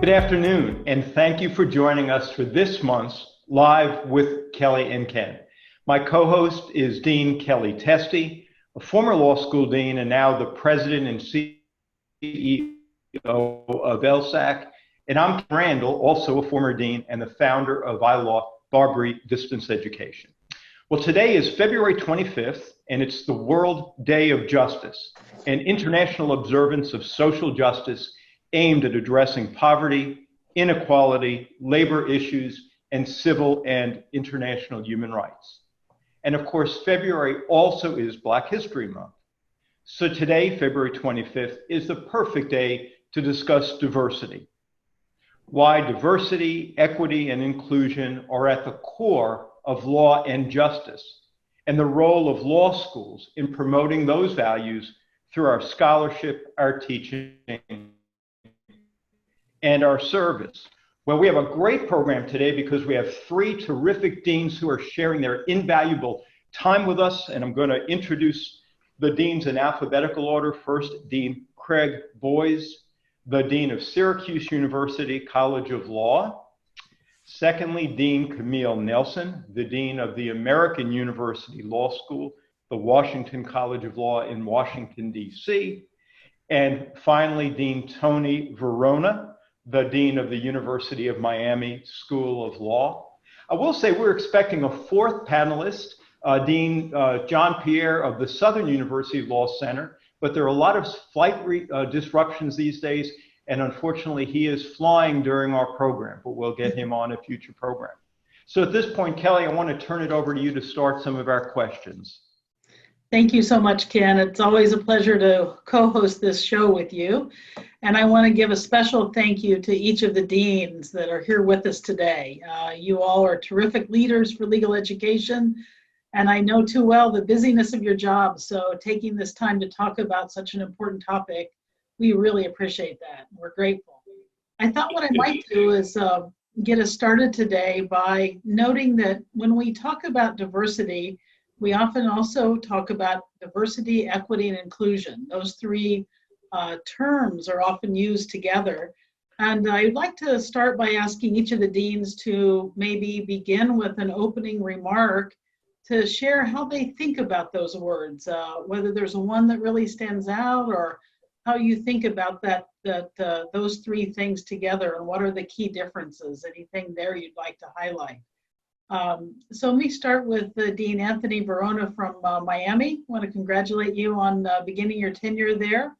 Good afternoon, and thank you for joining us for this month's Live with Kellye Ken. My co-host is Dean Kellye Testy, a former law school dean and now the president and CEO of LSAC, and I'm Ken Randall, also a former dean and the founder of iLaw Barbary Distance Education. Well, today is February 25th, and it's the World Day of Justice, an international observance of social justice aimed at addressing poverty, inequality, labor issues, and civil and international human rights. And of course, February also is Black History Month. So today, February 25th, is the perfect day to discuss diversity. Why diversity, equity, and inclusion are at the core of law and justice, and the role of law schools in promoting those values through our scholarship, our teaching, and our service. Well, we have a great program today because we have three terrific deans who are sharing their invaluable time with us, and I'm going to introduce the deans in alphabetical order. First, Dean Craig Boise, the Dean of Syracuse University College of Law. Secondly, Dean Camille Nelson, the Dean of the American University Law School, the Washington College of Law in Washington, D.C. And finally, Dean Tony Varona, the Dean of the University of Miami School of Law. I will say we're expecting a fourth panelist, Dean John Pierre of the Southern University Law Center, but there are a lot of flight disruptions these days, and unfortunately he is flying during our program, but we'll get him on a future program. So at this point, Kellye, I want to turn it over to you to start some of our questions. Thank you so much, Ken. It's always a pleasure to co-host this show with you. And I want to give a special thank you to each of the deans that are here with us today. You all are terrific leaders for legal education, and I know too well the busyness of your jobs, so taking this time to talk about such an important topic, we really appreciate that. We're grateful. I thought what I might do is get us started today by noting that when we talk about diversity, we often also talk about diversity, equity, and inclusion. Those three terms are often used together. And I'd like to start by asking each of the deans to maybe begin with an opening remark to share how they think about those words, whether there's one that really stands out or how you think about those three things together and what are the key differences, anything there you'd like to highlight. So let me start with Dean Anthony Varona from Miami. I want to congratulate you on beginning your tenure there.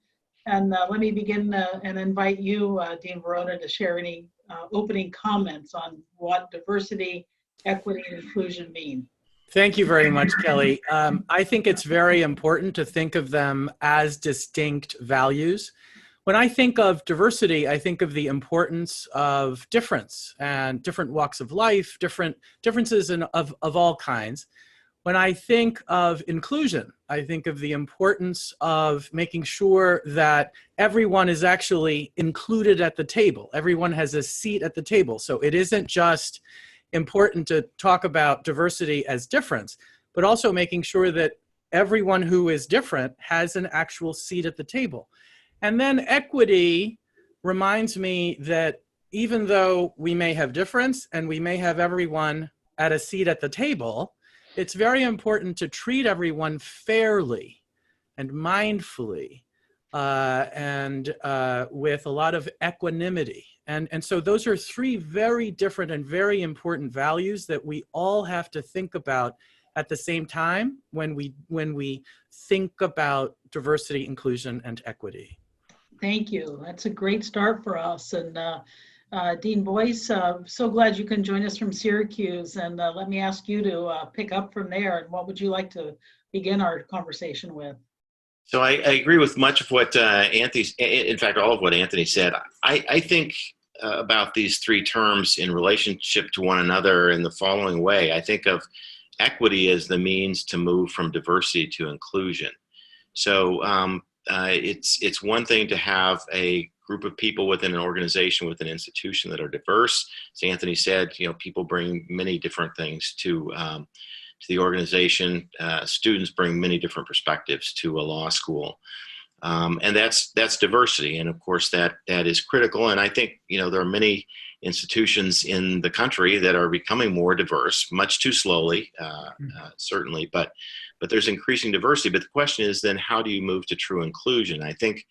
And let me begin and invite you, Dean Varona, to share any opening comments on what diversity, equity, and inclusion mean. Thank you very much, Kellye. I think it's very important to think of them as distinct values. When I think of diversity, I think of the importance of difference and different walks of life, differences of all kinds. When I think of inclusion, I think of the importance of making sure that everyone is actually included at the table. Everyone has a seat at the table. So it isn't just important to talk about diversity as difference, but also making sure that everyone who is different has an actual seat at the table. And then equity reminds me that even though we may have difference and we may have everyone at a seat at the table, it's very important to treat everyone fairly and mindfully and with a lot of equanimity. And so those are three very different and very important values that we all have to think about at the same time when we think about diversity, inclusion, and equity. Thank you. That's a great start for us. And Dean Boise, so glad you can join us from Syracuse. And let me ask you to pick up from there. And what would you like to begin our conversation with? So I agree with much of what Anthony, in fact, all of what Anthony said. I think about these three terms in relationship to one another in the following way. I think of equity as the means to move from diversity to inclusion. So it's one thing to have a group of people within an organization, within an institution that are diverse. As Anthony said, people bring many different things to the organization. Students bring many different perspectives to a law school. And that's diversity. And of course, that is critical. And I think, there are many institutions in the country that are becoming more diverse, much too slowly, certainly, but there's increasing diversity. But the question is then, how do you move to true inclusion? I think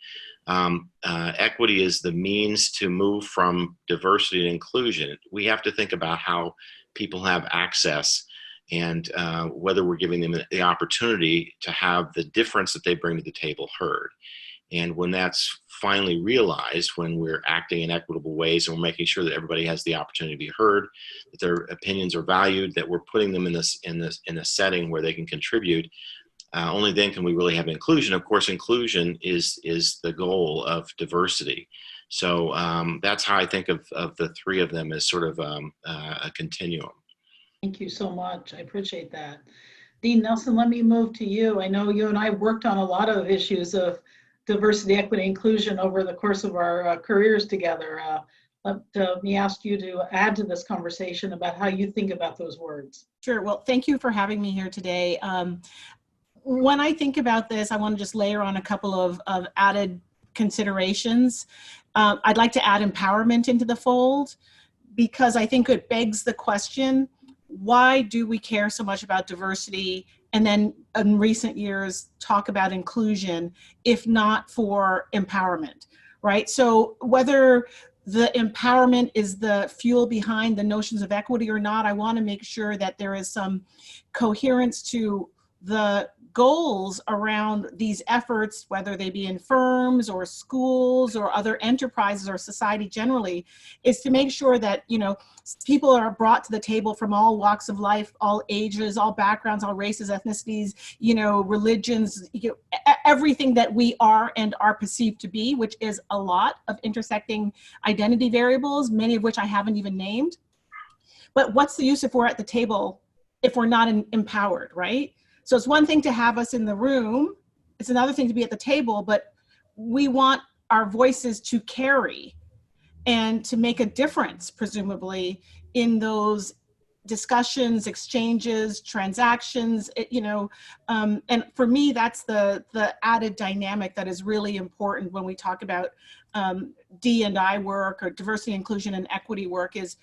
equity is the means to move from diversity to inclusion. We have to think about how people have access and whether we're giving them the opportunity to have the difference that they bring to the table heard. And when that's finally realized, when we're acting in equitable ways and we're making sure that everybody has the opportunity to be heard, that their opinions are valued, that we're putting them in a setting where they can contribute, only then can we really have inclusion. Of course, inclusion is the goal of diversity. So that's how I think of the three of them as sort of a continuum. Thank you so much. I appreciate that. Dean Nelson, let me move to you. I know you and I worked on a lot of issues of diversity, equity, inclusion over the course of our careers together. Let me ask you to add to this conversation about how you think about those words. Sure. Well, thank you for having me here today. When I think about this, I want to just layer on a couple of added considerations. I'd like to add empowerment into the fold, because I think it begs the question, why do we care so much about diversity and then in recent years talk about inclusion, if not for empowerment, right? So whether the empowerment is the fuel behind the notions of equity or not, I want to make sure that there is some coherence to the goals around these efforts, whether they be in firms or schools or other enterprises or society generally, is to make sure that, people are brought to the table from all walks of life, all ages, all backgrounds, all races, ethnicities, religions, everything that we are and are perceived to be, which is a lot of intersecting identity variables, many of which I haven't even named. But what's the use if we're at the table, if we're not empowered, right? So it's one thing to have us in the room, it's another thing to be at the table, but we want our voices to carry and to make a difference, presumably, in those discussions, exchanges, transactions, and for me, that's the added dynamic that is really important when we talk about D&I work or diversity, inclusion, and equity work, is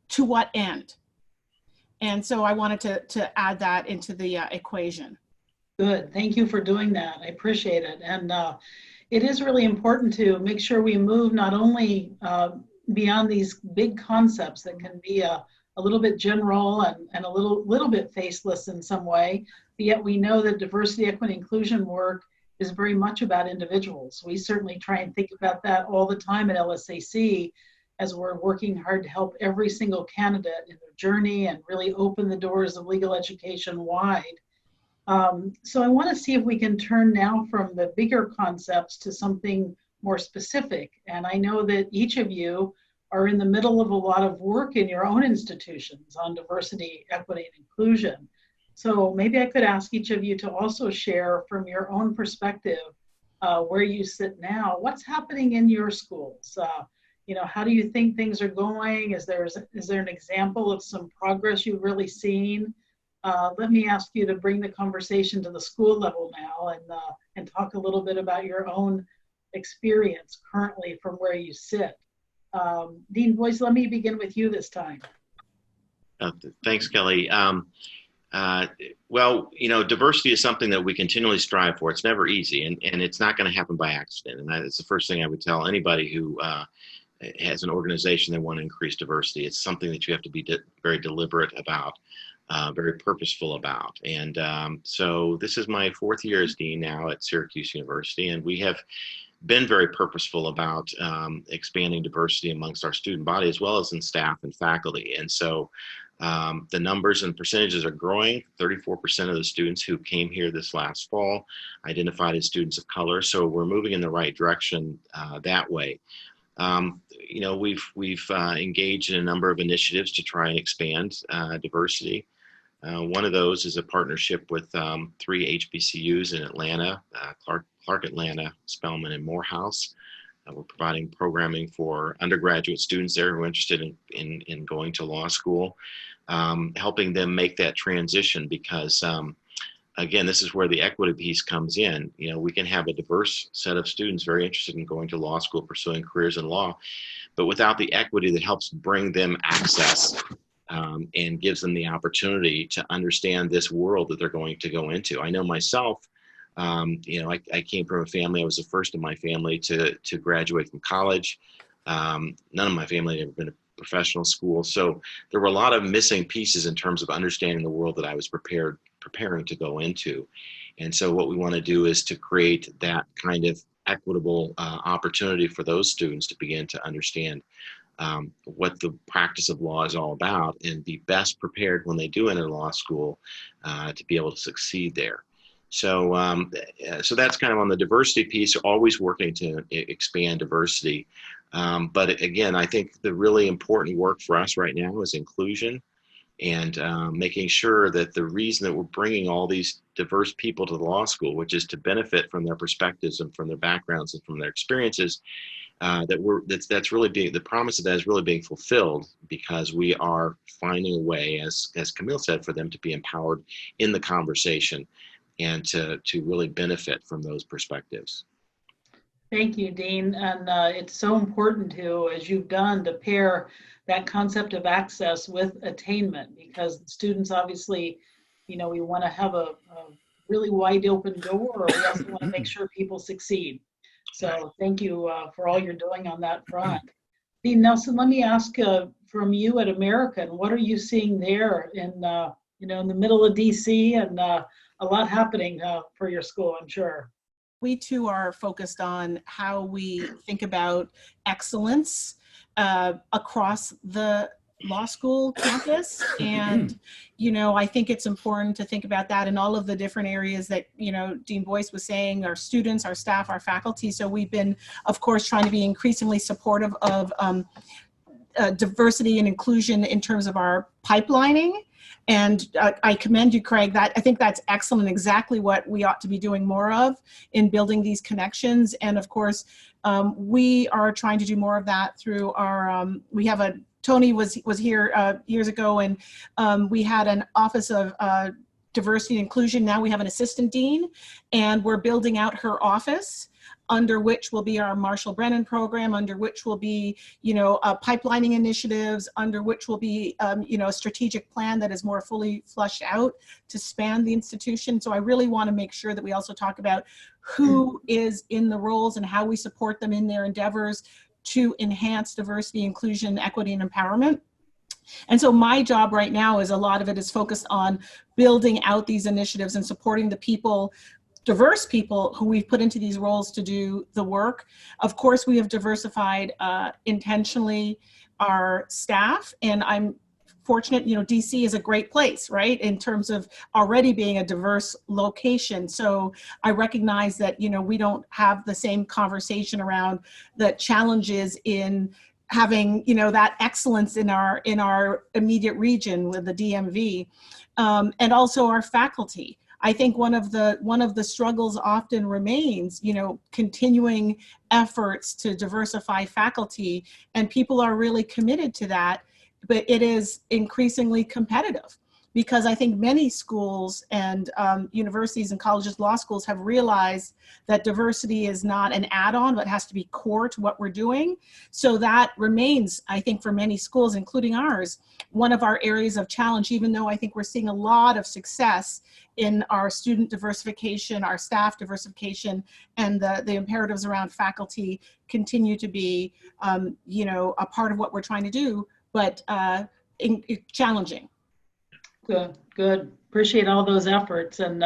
to what end? And so I wanted to add that into the equation. Good. Thank you for doing that. I appreciate it. And it is really important to make sure we move not only beyond these big concepts that can be a little bit general and a little bit faceless in some way, but yet we know that diversity, equity, inclusion work is very much about individuals. We certainly try and think about that all the time at LSAC, as we're working hard to help every single candidate in their journey and really open the doors of legal education wide. So I want to see if we can turn now from the bigger concepts to something more specific. And I know that each of you are in the middle of a lot of work in your own institutions on diversity, equity, and inclusion. So maybe I could ask each of you to also share from your own perspective where you sit now, what's happening in your schools? How do you think things are going? Is there an example of some progress you've really seen? Let me ask you to bring the conversation to the school level now and talk a little bit about your own experience currently from where you sit. Dean Boise, let me begin with you this time. Thanks, Kellye. Well, diversity is something that we continually strive for. It's never easy, and it's not going to happen by accident. And that's the first thing I would tell anybody who has an organization that want to increase diversity. It's something that you have to be very deliberate about, very purposeful about. And so this is my 4th year as dean now at Syracuse University, and we have been very purposeful about expanding diversity amongst our student body as well as in staff and faculty. And so the numbers and percentages are growing. 34% of the students who came here this last fall identified as students of color. So we're moving in the right direction that way. We've engaged in a number of initiatives to try and expand diversity. One of those is a partnership with 3 HBCUs in Atlanta, Clark Atlanta, Spelman, and Morehouse. We're providing programming for undergraduate students there who are interested in going to law school, helping them make that transition because again, this is where the equity piece comes in. You know, we can have a diverse set of students very interested in going to law school, pursuing careers in law, but without the equity that helps bring them access and gives them the opportunity to understand this world that they're going to go into. I know myself, you know, I came from a family, I was the first in my family to graduate from college. None of my family had ever been to professional school. So there were a lot of missing pieces in terms of understanding the world that I was preparing to go into. And so what we want to do is to create that kind of equitable opportunity for those students to begin to understand what the practice of law is all about and be best prepared when they do enter law school to be able to succeed there. So, so that's kind of on the diversity piece, always working to expand diversity. But again, I think the really important work for us right now is inclusion and making sure that the reason that we're bringing all these diverse people to the law school, which is to benefit from their perspectives and from their backgrounds and from their experiences, that's really being, the promise of that is really being fulfilled because we are finding a way, as Camille said, for them to be empowered in the conversation and to really benefit from those perspectives. Thank you, Dean. And it's so important to, as you've done, to pair that concept of access with attainment, because students obviously, you know, we want to have a really wide open door. We also want to make sure people succeed. So thank you for all you're doing on that front. Dean Nelson, let me ask from you at American, what are you seeing there in, you know, in the middle of DC and a lot happening for your school, I'm sure. We too are focused on how we think about excellence across the law school campus. And, you know, I think it's important to think about that in all of the different areas that, you know, Dean Boyce was saying, our students, our staff, our faculty. So we've been, of course, trying to be increasingly supportive of diversity and inclusion in terms of our pipelining. And I commend you, Craig, that I think that's excellent, exactly what we ought to be doing more of in building these connections. And of course, we are trying to do more of that through our, we have a, Tony was here years ago, and we had an Office of Diversity and Inclusion. Now we have an assistant dean, and we're building out her office, under which will be our Marshall Brennan program, under which will be, you know, pipelining initiatives, under which will be, you know, a strategic plan that is more fully fleshed out to span the institution. So I really want to make sure that we also talk about who is in the roles and how we support them in their endeavors to enhance diversity, inclusion, equity, and empowerment. And so my job right now is a lot of it is focused on building out these initiatives and supporting the people, diverse people who we've put into these roles to do the work. Of course, we have diversified intentionally our staff, and I'm fortunate, you know, DC is a great place, right, in terms of already being a diverse location. So I recognize that, you know, we don't have the same conversation around the challenges in having, you know, that excellence in our immediate region with the DMV, and also our faculty. I think one of the struggles often remains, you know, continuing efforts to diversify faculty, and people are really committed to that, but it is increasingly competitive because I think many schools and universities and colleges, law schools have realized that diversity is not an add-on, but has to be core to what we're doing. So that remains, I think, for many schools, including ours, one of our areas of challenge, even though I think we're seeing a lot of success in our student diversification, our staff diversification, and the imperatives around faculty continue to be, you know, a part of what we're trying to do, but challenging. Good. Appreciate all those efforts. And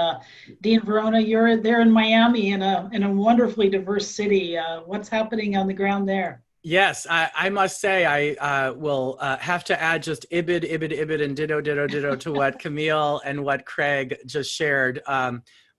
Dean Varona, you're there in Miami in a wonderfully diverse city. What's happening on the ground there? Yes, I must say I will have to add just ibid, and ditto to what Camille and what Craig just shared.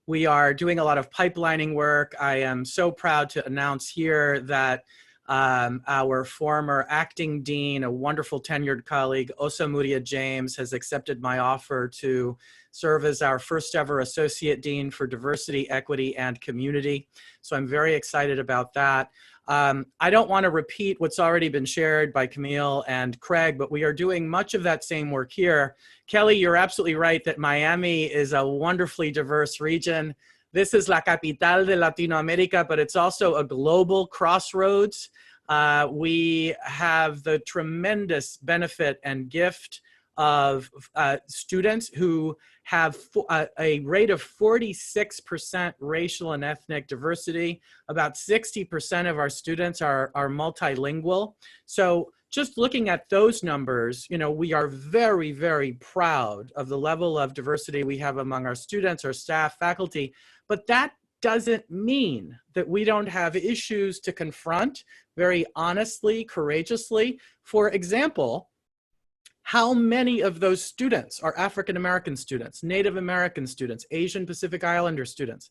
We are doing a lot of pipelining work. I am so proud to announce here that our former acting dean, a wonderful tenured colleague, Osamudia James, has accepted my offer to serve as our first ever associate dean for diversity, equity, and community. So I'm very excited about that. I don't want to repeat what's already been shared by Camille and Craig, but we are doing much of that same work here. Kellye, you're absolutely right that Miami is a wonderfully diverse region. This is la capital de Latinoamérica, but it's also a global crossroads. We have the tremendous benefit and gift of students who have a rate of 46% racial and ethnic diversity. About 60% of our students are multilingual. So just looking at those numbers, you know, we are very, very proud of the level of diversity we have among our students, our staff, faculty, but that doesn't mean that we don't have issues to confront very honestly, courageously. For example, how many of those students are African American students, Native American students, Asian Pacific Islander students?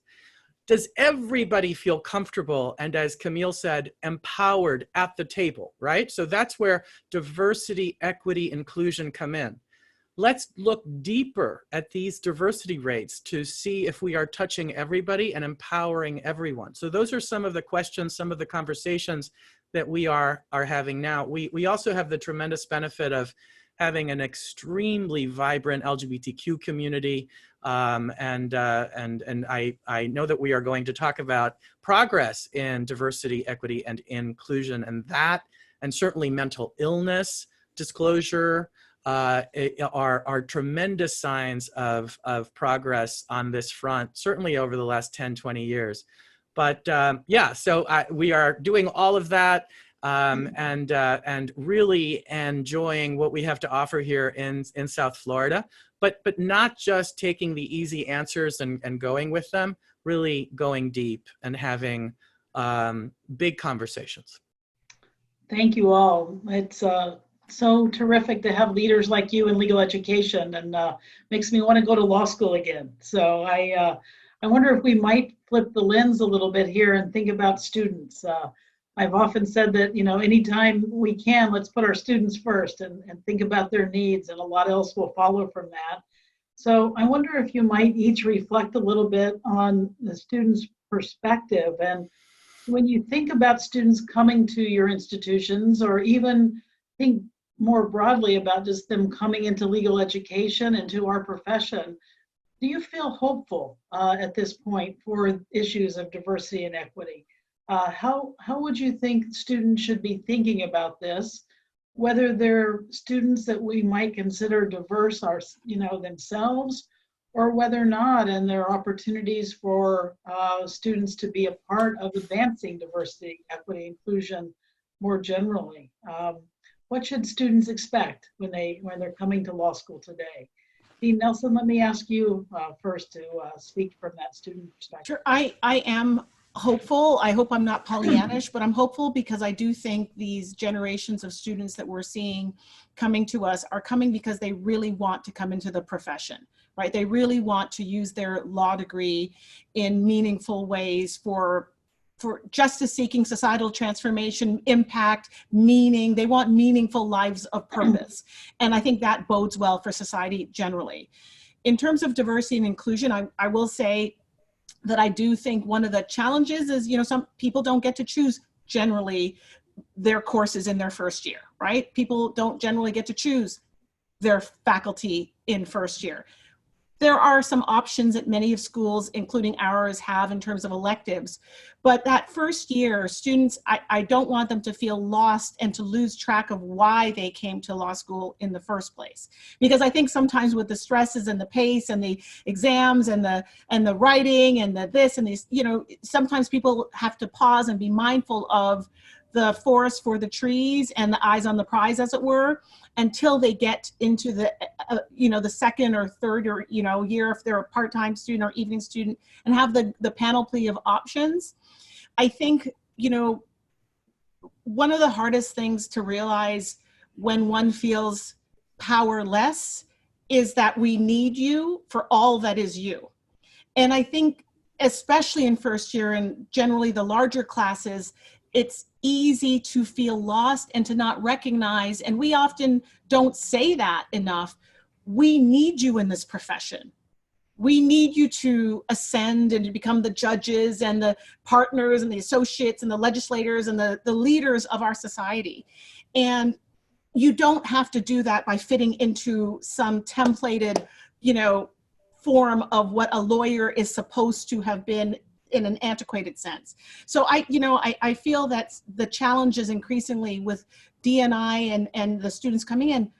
Does everybody feel comfortable and, as Camille said, empowered at the table, right? So that's where diversity, equity, inclusion come in. Let's look deeper at these diversity rates to see if we are touching everybody and empowering everyone. So those are some of the questions, some of the conversations that we are having now. We also have the tremendous benefit of having an extremely vibrant LGBTQ community. And I know that we are going to talk about progress in diversity, equity, and inclusion, and certainly mental illness disclosure are tremendous signs of progress on this front, certainly over the last 10, 20 years. But yeah, so we are doing all of that. And really enjoying what we have to offer here in South Florida, but not just taking the easy answers and going with them, really going deep and having big conversations. Thank you all. It's so terrific to have leaders like you in legal education, and makes me want to go to law school again. So I wonder if we might flip the lens a little bit here and think about students. I've often said that, you know, anytime we can, let's put our students first and think about their needs, and a lot else will follow from that. So I wonder if you might each reflect a little bit on the student's perspective. And when you think about students coming to your institutions, or even think more broadly about just them coming into legal education and to our profession, do you feel hopeful at this point for issues of diversity and equity? How would you think students should be thinking about this, whether they're students that we might consider diverse themselves, or whether not, and there are opportunities for students to be a part of advancing diversity, equity, inclusion more generally? What should students expect when they're coming to law school today? Dean Nelson, let me ask you first to speak from that student perspective. Sure, I am hopeful. I hope I'm not Pollyannish, but I'm hopeful because I do think these generations of students that we're seeing coming to us are coming because they really want to come into the profession, right? They really want to use their law degree in meaningful ways for justice seeking, societal transformation, impact, meaning. They want meaningful lives of purpose. And I think that bodes well for society generally. In terms of diversity and inclusion, I will say that I do think one of the challenges is, you know, some people don't get to choose generally their courses in their first year, right? People don't generally get to choose their faculty in first year. There are some options that many of schools, including ours, have in terms of electives. But that first year, students, I don't want them to feel lost and to lose track of why they came to law school in the first place. Because I think sometimes with the stresses and the pace and the exams and the writing and the this and these, you know, sometimes people have to pause and be mindful of the forest for the trees and the eyes on the prize, as it were, until they get into the, the second or third or, year, if they're a part-time student or evening student, and have the panoply of options. I think, one of the hardest things to realize when one feels powerless is that we need you for all that is you. And I think, especially in first year and generally the larger classes, it's easy to feel lost and to not recognize, and we often don't say that enough, we need you in this profession. We need you to ascend and to become the judges and the partners and the associates and the legislators and the leaders of our society. And you don't have to do that by fitting into some templated, form of what a lawyer is supposed to have been in an antiquated sense. So I feel that the challenge is increasingly with D&I and the students coming in,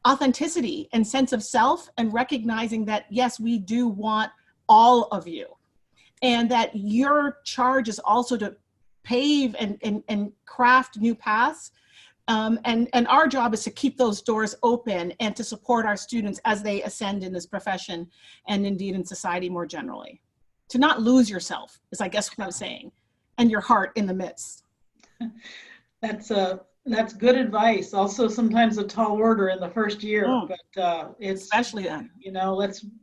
authenticity and sense of self, and recognizing that, yes, we do want all of you, and that your charge is also to pave and craft new paths. And our job is to keep those doors open and to support our students as they ascend in this profession and indeed in society more generally. To not lose yourself is, I guess, what I'm saying, and your heart in the midst. That's good advice. Also, sometimes a tall order in the first year, but it's especially then.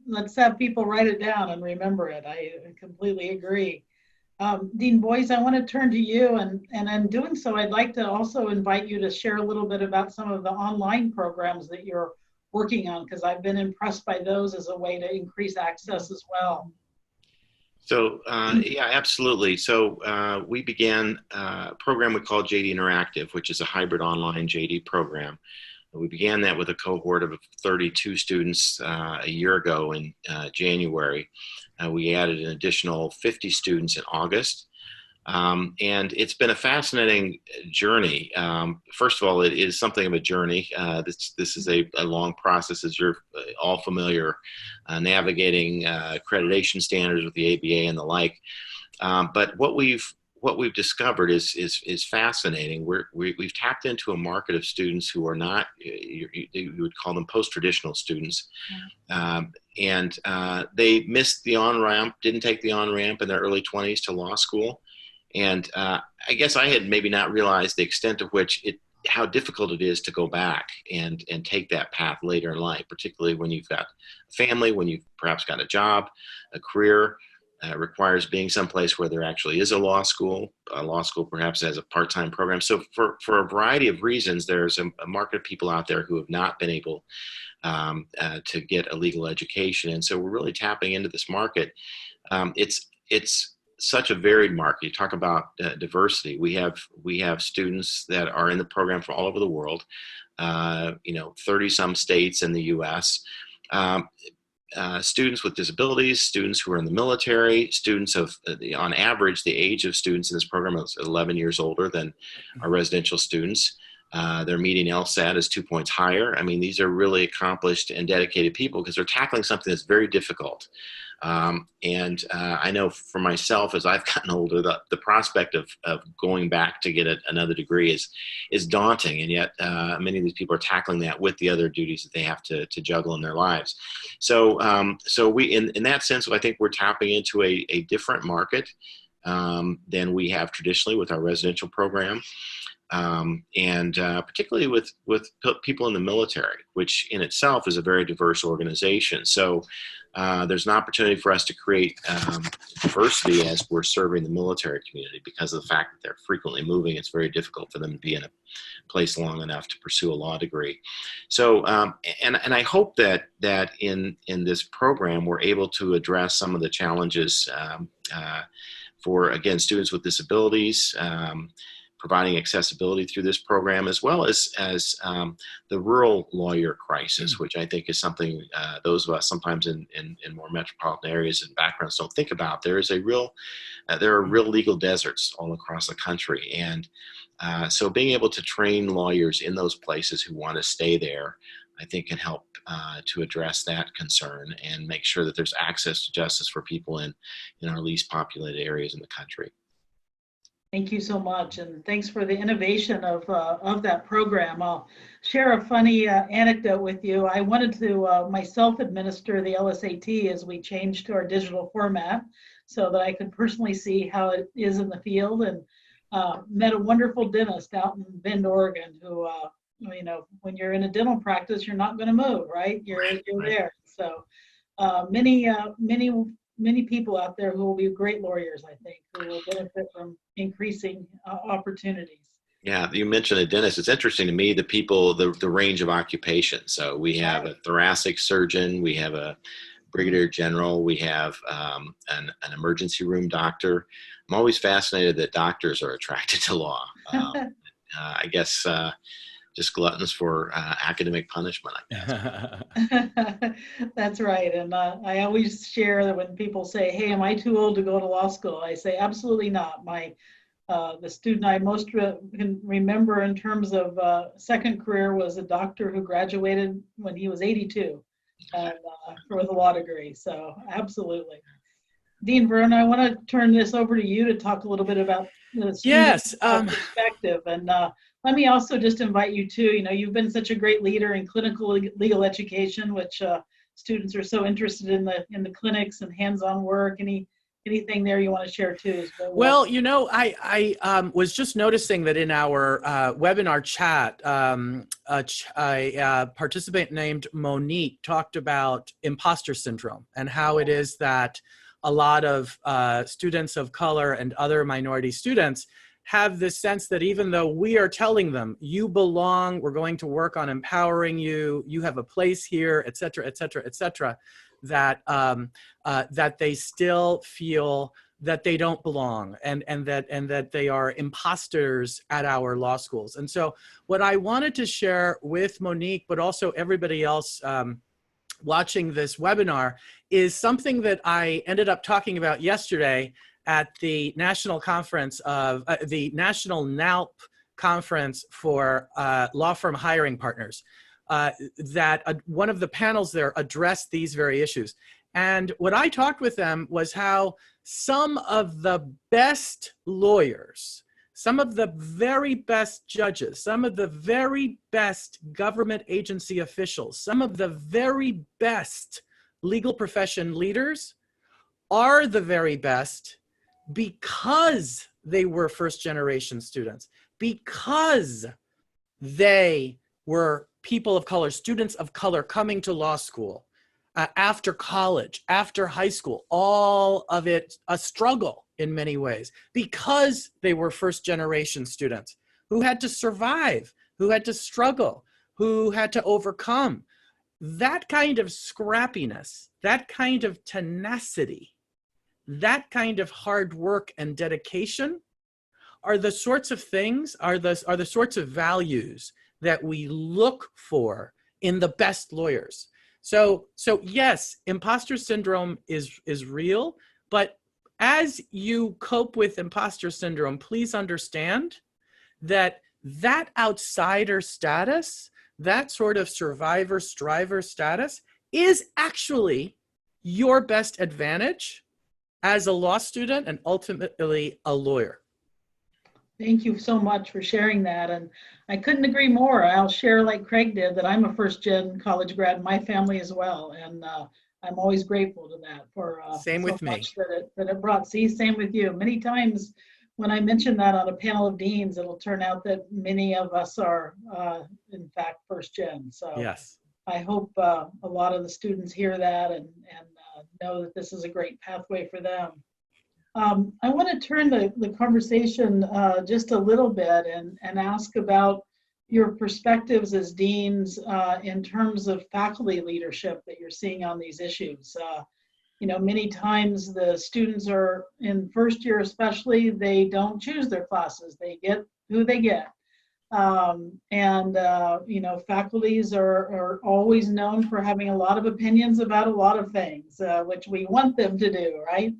Let's have people write it down and remember it. I completely agree. Dean Boise, I want to turn to you, and in doing so, I'd like to also invite you to share a little bit about some of the online programs that you're working on, because I've been impressed by those as a way to increase access as well. So, yeah, absolutely. So we began a program we call JD Interactive, which is a hybrid online JD program. We began that with a cohort of 32 students a year ago in January. We added an additional 50 students in August. And it's been a fascinating journey. First of all, it is something of a journey. This is a long process, as you're all familiar, navigating accreditation standards with the ABA and the like. But what we've discovered is fascinating. We've tapped into a market of students who are not, you would call them post-traditional students. And they missed the on-ramp, didn't take the on-ramp in their early 20s to law school. And I guess I had maybe not realized the extent of which how difficult it is to go back and take that path later in life, particularly when you've got a family, when you've perhaps got a job, a career. Requires being someplace where there actually is a law school perhaps has a part-time program. So for a variety of reasons, there's a market of people out there who have not been able to get a legal education. And so we're really tapping into this market. It's such a varied market. You talk about diversity. We have students that are in the program from all over the world, 30 some states in the US. Students with disabilities, students who are in the military, students of, on average, the age of students in this program is 11 years older than our residential students. Their median LSAT is 2 points higher. I mean, these are really accomplished and dedicated people because they're tackling something that's very difficult. I know for myself, as I've gotten older, the prospect of going back to get another degree is daunting. And yet many of these people are tackling that with the other duties that they have to juggle in their lives. So we, in that sense, I think we're tapping into a different market than we have traditionally with our residential program. Particularly with people in the military, which in itself is a very diverse organization. So there's an opportunity for us to create diversity as we're serving the military community because of the fact that they're frequently moving. It's very difficult for them to be in a place long enough to pursue a law degree. So, and I hope that in this program, we're able to address some of the challenges for, again, students with disabilities, providing accessibility through this program, as well as the rural lawyer crisis, which I think is something those of us sometimes in more metropolitan areas and backgrounds don't think about. There are real legal deserts all across the country, and so being able to train lawyers in those places who want to stay there, I think can help to address that concern and make sure that there's access to justice for people in our least populated areas in the country. Thank you so much, and thanks for the innovation of that program. I'll share a funny anecdote with you. I wanted to myself administer the LSAT as we changed to our digital format so that I could personally see how it is in the field, and met a wonderful dentist out in Bend, Oregon, who, when you're in a dental practice, you're not going to move, right? You're there. So many people out there who will be great lawyers, I think, who will benefit from increasing opportunities. Yeah, you mentioned a dentist. It's interesting to me, the range of occupation. So we have a thoracic surgeon, we have a brigadier general. We have an emergency room doctor. I'm always fascinated that doctors are attracted to law. I guess just gluttons for academic punishment, I guess. That's right. And I always share that when people say, hey, am I too old to go to law school? I say, absolutely not. The student I most can remember in terms of second career was a doctor who graduated when he was 82 for the law degree. So absolutely. Dean Varona, I want to turn this over to you to talk a little bit about the student perspective. And let me also just invite you too. You've been such a great leader in clinical legal education, which students are so interested in the clinics and hands-on work. Anything there you want to share too? Well, I was just noticing that in our webinar chat, a participant named Monique talked about imposter syndrome and how it is that a lot of students of color and other minority students have this sense that even though we are telling them, you belong, we're going to work on empowering you, you have a place here, et cetera, et cetera, et cetera, that they still feel that they don't belong and that they are imposters at our law schools. And so what I wanted to share with Monique, but also everybody else watching this webinar, is something that I ended up talking about yesterday at the national conference of the National NALP conference for law firm hiring partners. That one of the panels there addressed these very issues. And what I talked with them was how some of the best lawyers, some of the very best judges, some of the very best government agency officials, some of the very best legal profession leaders are the very best because they were first-generation students, because they were people of color, students of color coming to law school after college, after high school, all of it a struggle in many ways, because they were first-generation students who had to survive, who had to struggle, who had to overcome. That kind of scrappiness, that kind of tenacity, that kind of hard work and dedication are the sorts of things, are the sorts of values that we look for in the best lawyers. So yes, imposter syndrome is real, but as you cope with imposter syndrome, please understand that outsider status, that sort of survivor, striver status, is actually your best advantage as a law student and ultimately a lawyer. Thank you so much for sharing that. And I couldn't agree more. I'll share like Craig did that I'm a first-gen college grad in my family as well. And I'm always grateful to that for same with me. that it brought. See, same with you. Many times when I mention that on a panel of deans, it'll turn out that many of us are in fact first-gen. So yes. I hope a lot of the students hear that and know that this is a great pathway for them. I want to turn the conversation just a little bit and ask about your perspectives as deans in terms of faculty leadership that you're seeing on these issues. Many times the students are in first year especially, they don't choose their classes. They get who they get. Faculties are always known for having a lot of opinions about a lot of things, which we want them to do, right?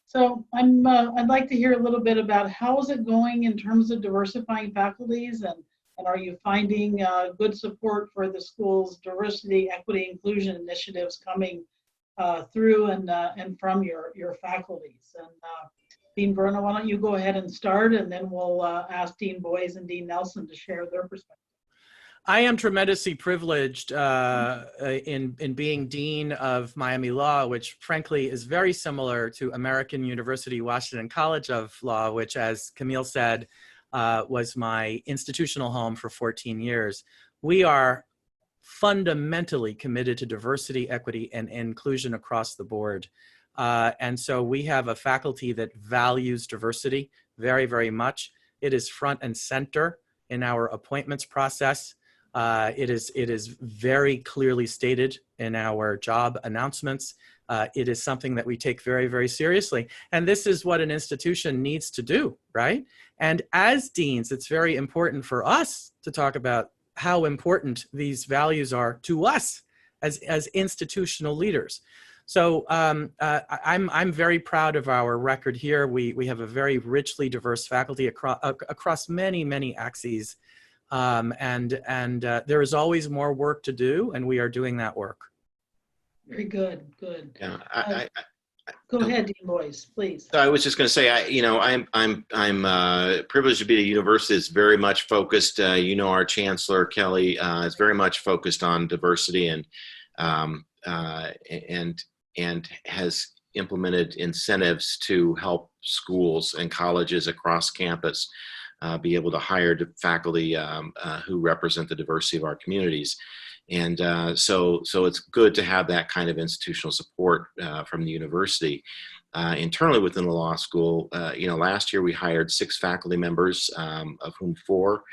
So I'd like to hear a little bit about how is it going in terms of diversifying faculties, and are you finding good support for the school's diversity, equity, inclusion initiatives coming through and from your faculties? And Dean Varona, why don't you go ahead and start, and then we'll ask Dean Boyes and Dean Nelson to share their perspective. I am tremendously privileged in being Dean of Miami Law, which frankly is very similar to American University Washington College of Law, which, as Camille said, was my institutional home for 14 years. We are fundamentally committed to diversity, equity, and inclusion across the board. And so we have a faculty that values diversity very, very much. It is front and center in our appointments process. It is very clearly stated in our job announcements. It is something that we take very, very seriously. And this is what an institution needs to do, right? And as deans, it's very important for us to talk about how important these values are to us as institutional leaders. So I'm very proud of our record here. We have a very richly diverse faculty across many axes. There is always more work to do, and we are doing that work. Very good. Yeah, Go ahead, Dean Boyce, please. I was just going to say, I'm privileged to be at a university that's very much focused. Our chancellor Kellye is very much focused on diversity and has implemented incentives to help schools and colleges across campus be able to hire faculty who represent the diversity of our communities. And so it's good to have that kind of institutional support from the university. Internally within the law school, last year we hired 6 faculty members, of whom 4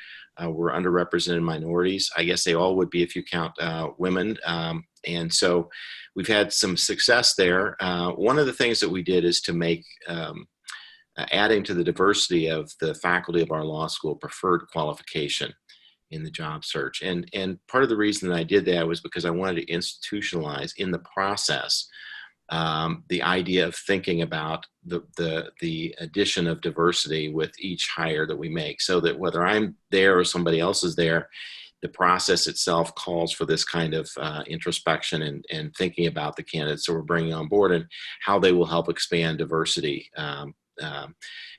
were underrepresented minorities. I guess they all would be if you count women. And so we've had some success there. One of the things that we did is to make adding to the diversity of the faculty of our law school preferred qualification in the job search. And part of the reason that I did that was because I wanted to institutionalize in the process the idea of thinking about the addition of diversity with each hire that we make, so that whether I'm there or somebody else is there, the process itself calls for this kind of introspection and thinking about the candidates that we're bringing on board and how they will help expand diversity.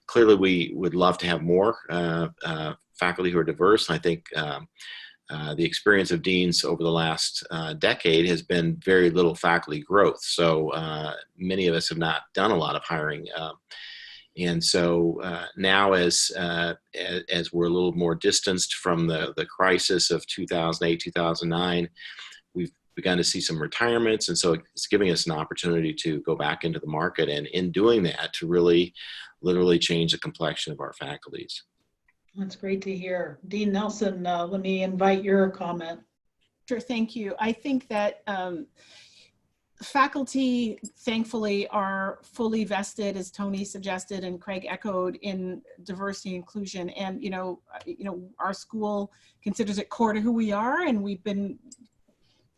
Clearly, we would love to have more faculty who are diverse. I think the experience of deans over the last decade has been very little faculty growth. So many of us have not done a lot of hiring. And so now as we're a little more distanced from the crisis of 2008, 2009, we've begun to see some retirements. And so it's giving us an opportunity to go back into the market, and in doing that, to really literally change the complexion of our faculties. That's great to hear. Dean Nelson, let me invite your comment. Sure, thank you. I think that faculty, thankfully, are fully vested, as Tony suggested and Craig echoed, in diversity and inclusion. And our school considers it core to who we are, and we've been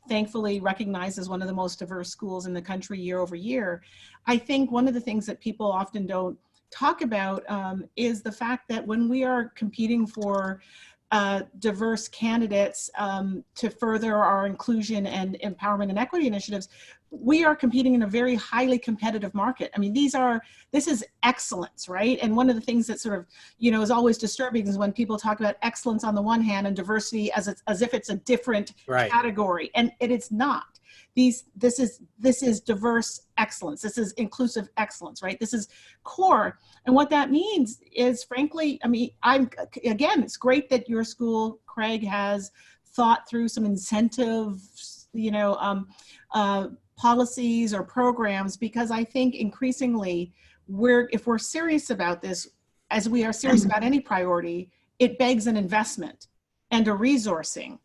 thankfully recognized as one of the most diverse schools in the country year over year. I think one of the things that people often don't talk about is the fact that when we are competing for diverse candidates to further our inclusion and empowerment and equity initiatives, we are competing in a very highly competitive market. I mean, this is excellence, right? And one of the things that sort of, is always disturbing is when people talk about excellence on the one hand and diversity as if it's a different category, and it's not. This is diverse excellence. This is inclusive excellence, right? This is core. And what that means is, frankly, I mean, it's great that your school, Craig, has thought through some incentives, policies or programs, because I think increasingly if we're serious about this, as we are serious about any priority, it begs an investment and a resourcing.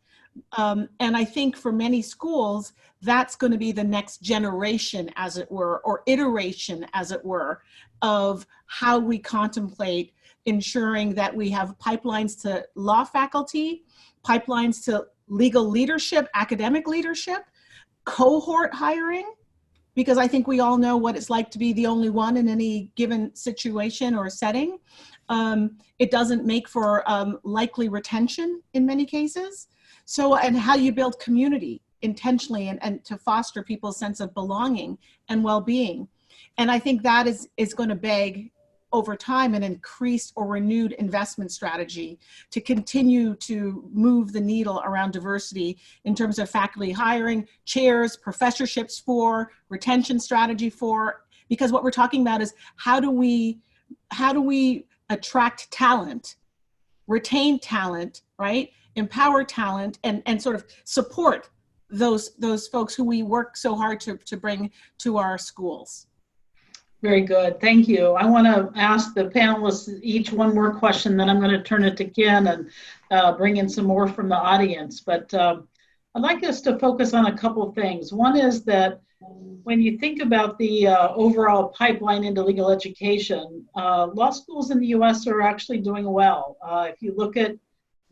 And I think for many schools, that's going to be the next generation, as it were, or iteration, as it were, of how we contemplate ensuring that we have pipelines to law faculty, pipelines to legal leadership, academic leadership, cohort hiring, because I think we all know what it's like to be the only one in any given situation or setting. It doesn't make for likely retention in many cases. So, and how you build community intentionally and to foster people's sense of belonging and well-being. And I think that is going to beg over time an increased or renewed investment strategy to continue to move the needle around diversity in terms of faculty hiring, chairs, professorships for, retention strategy for, because what we're talking about is how do we attract talent, retain talent, right? Empower talent and sort of support those folks who we work so hard to bring to our schools. Very good. Thank you. I want to ask the panelists each one more question, then I'm going to turn it to Ken and bring in some more from the audience. But I'd like us to focus on a couple of things. One is that when you think about the overall pipeline into legal education, law schools in the U.S. are actually doing well. If you look at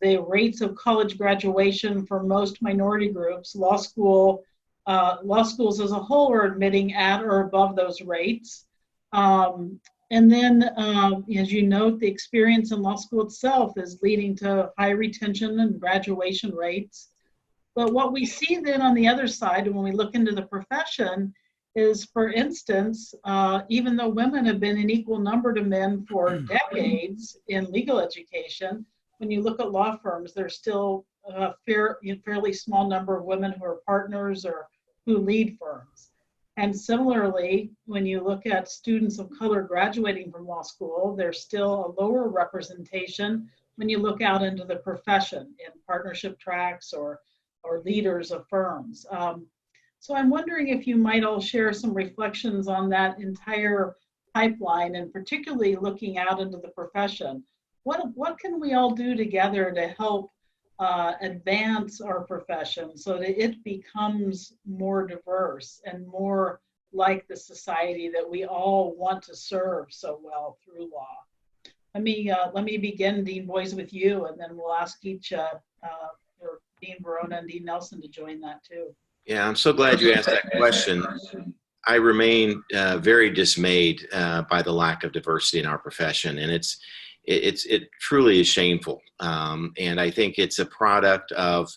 the rates of college graduation for most minority groups, law schools as a whole are admitting at or above those rates. And then, as you note, the experience in law school itself is leading to high retention and graduation rates. But what we see then on the other side, when we look into the profession, is, for instance, even though women have been in equal number to men for decades in legal education, when you look at law firms, there's still a fairly small number of women who are partners or who lead firms. And similarly, when you look at students of color graduating from law school, there's still a lower representation when you look out into the profession in partnership tracks or leaders of firms. So I'm wondering if you might all share some reflections on that entire pipeline, and particularly looking out into the profession. What can we all do together to help advance our profession so that it becomes more diverse and more like the society that we all want to serve so well through law? Let me begin, Dean Boise, with you, and then we'll ask each or Dean Varona and Dean Nelson to join that too. Yeah, I'm so glad you asked that question. I remain very dismayed by the lack of diversity in our profession, and it truly is shameful. And I think it's a product of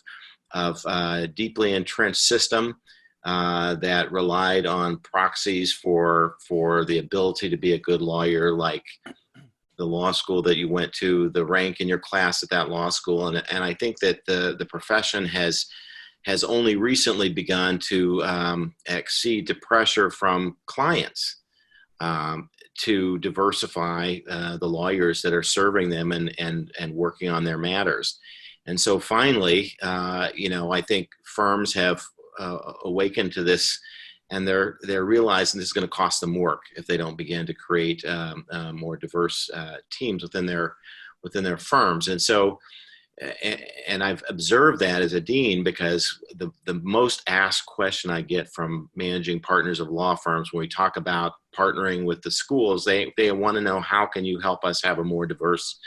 a deeply entrenched system that relied on proxies for the ability to be a good lawyer, like the law school that you went to, the rank in your class at that law school. And I think that the profession has only recently begun to accede to pressure from clients to diversify the lawyers that are serving them and working on their matters. And so finally, I think firms have awakened to this, and they're realizing this is going to cost them work if they don't begin to create more diverse teams within their firms. And so, and I've observed that as a dean, because the most asked question I get from managing partners of law firms when we talk about partnering with the schools, they want to know, how can you help us have a more diverse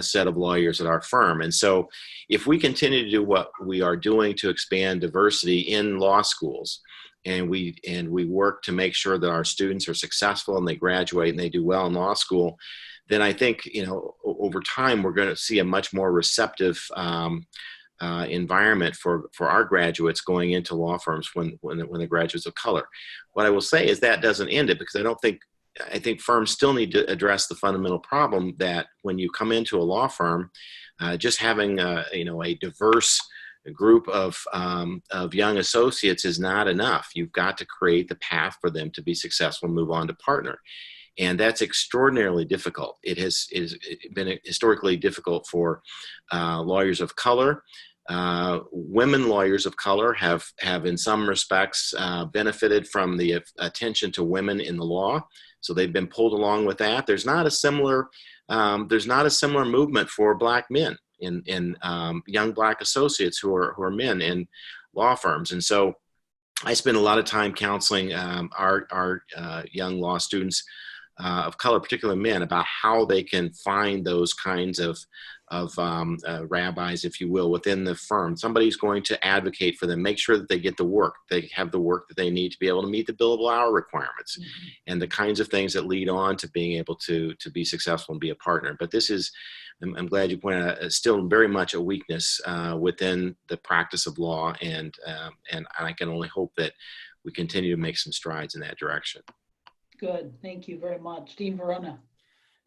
set of lawyers at our firm? And so if we continue to do what we are doing to expand diversity in law schools, and we work to make sure that our students are successful and they graduate and they do well in law school, then I think, over time, we're going to see a much more receptive environment for our graduates going into law firms when they're graduates of color. What I will say is that doesn't end it, because I think firms still need to address the fundamental problem that when you come into a law firm, just having a diverse group of young associates is not enough. You've got to create the path for them to be successful and move on to partner. And that's extraordinarily difficult. It has been historically difficult for lawyers of color. Women lawyers of color have in some respects benefited from the attention to women in the law, so they've been pulled along with that. There's not a similar movement for Black men in young Black associates who are men in law firms. And so I spend a lot of time counseling our young law students of color, particularly men, about how they can find those kinds of rabbis, if you will, within the firm. Somebody's going to advocate for them, make sure that they get the work. They have the work that they need to be able to meet the billable hour requirements, and the kinds of things that lead on to being able to be successful and be a partner. But this is, I'm glad you pointed out, still very much a weakness within the practice of law, and I can only hope that we continue to make some strides in that direction. Good, thank you very much. Dean Varona.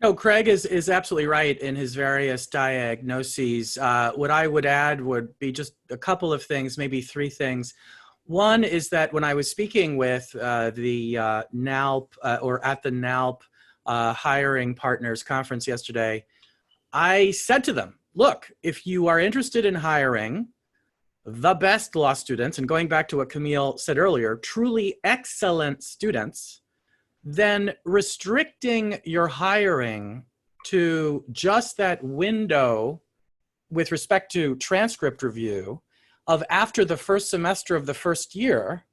No, Craig is absolutely right in his various diagnoses. What I would add would be just a couple of things, maybe three things. One is that when I was speaking with the NALP or at the NALP hiring partners conference yesterday, I said to them, look, if you are interested in hiring the best law students, and going back to what Camille said earlier, truly excellent students, then restricting your hiring to just that window with respect to transcript review of after the first semester of the first year,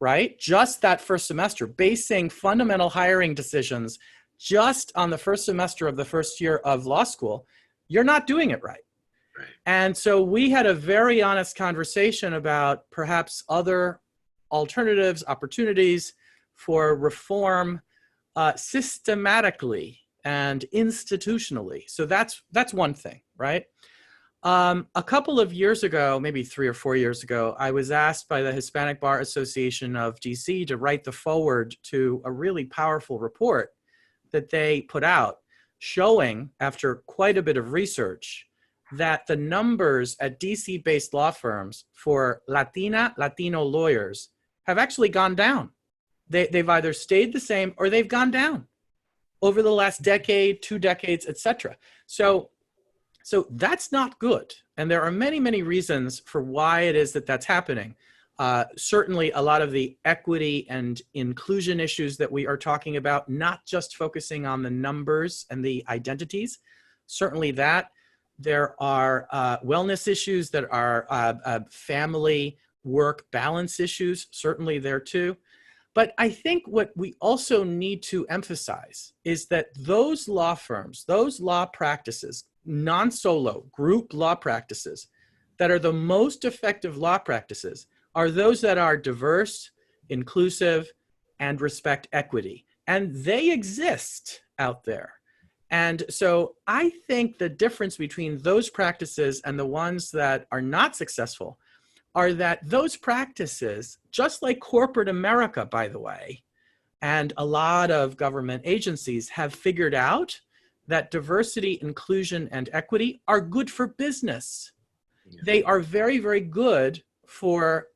right? Just that first semester, basing fundamental hiring decisions just on the first semester of the first year of law school, you're not doing it right. And so we had a very honest conversation about perhaps other alternatives, opportunities for reform systematically and institutionally. So that's one thing, right? A couple of years ago, maybe 3 or 4 years ago, I was asked by the Hispanic Bar Association of DC to write the foreword to a really powerful report that they put out showing, after quite a bit of research, that the numbers at DC-based law firms for Latino lawyers have actually gone down. They've either stayed the same or they've gone down over the last decade, 2 decades, etc. So that's not good. And there are many, many reasons for why it is that that's happening. Certainly a lot of the equity and inclusion issues that we are talking about, not just focusing on the numbers and the identities, certainly that. There are wellness issues that are family work balance issues, certainly there too. But I think what we also need to emphasize is that those law firms, those law practices, non-solo group law practices that are the most effective law practices are those that are diverse, inclusive, and respect equity. And they exist out there. And so I think the difference between those practices and the ones that are not successful are that those practices, just like corporate America, by the way, and a lot of government agencies have figured out that diversity, inclusion, and equity are good for business. Yeah. They are very, very good for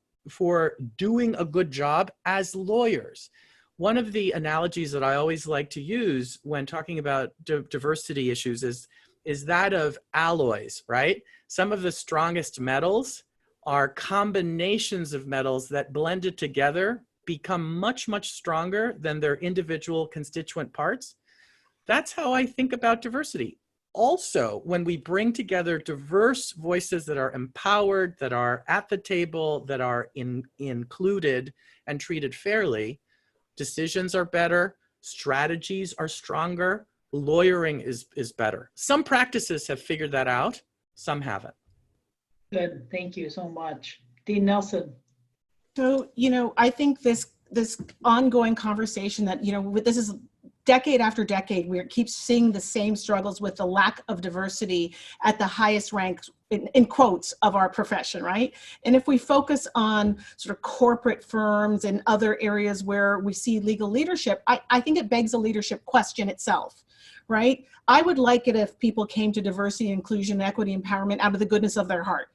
doing a good job as lawyers. One of the analogies that I always like to use when talking about diversity issues is that of alloys, right? Some of the strongest metals are combinations of metals that blended together become much, much stronger than their individual constituent parts. That's how I think about diversity. Also, when we bring together diverse voices that are empowered, that are at the table, that are included and treated fairly, decisions are better, strategies are stronger, lawyering is better. Some practices have figured that out, some haven't. Good, thank you so much. Dean Nelson. So, I think this ongoing conversation that, this is decade after decade, we keep seeing the same struggles with the lack of diversity at the highest ranks, in quotes, of our profession, right? And if we focus on sort of corporate firms and other areas where we see legal leadership, I think it begs a leadership question itself, right? I would like it if people came to diversity, inclusion, equity, empowerment out of the goodness of their heart.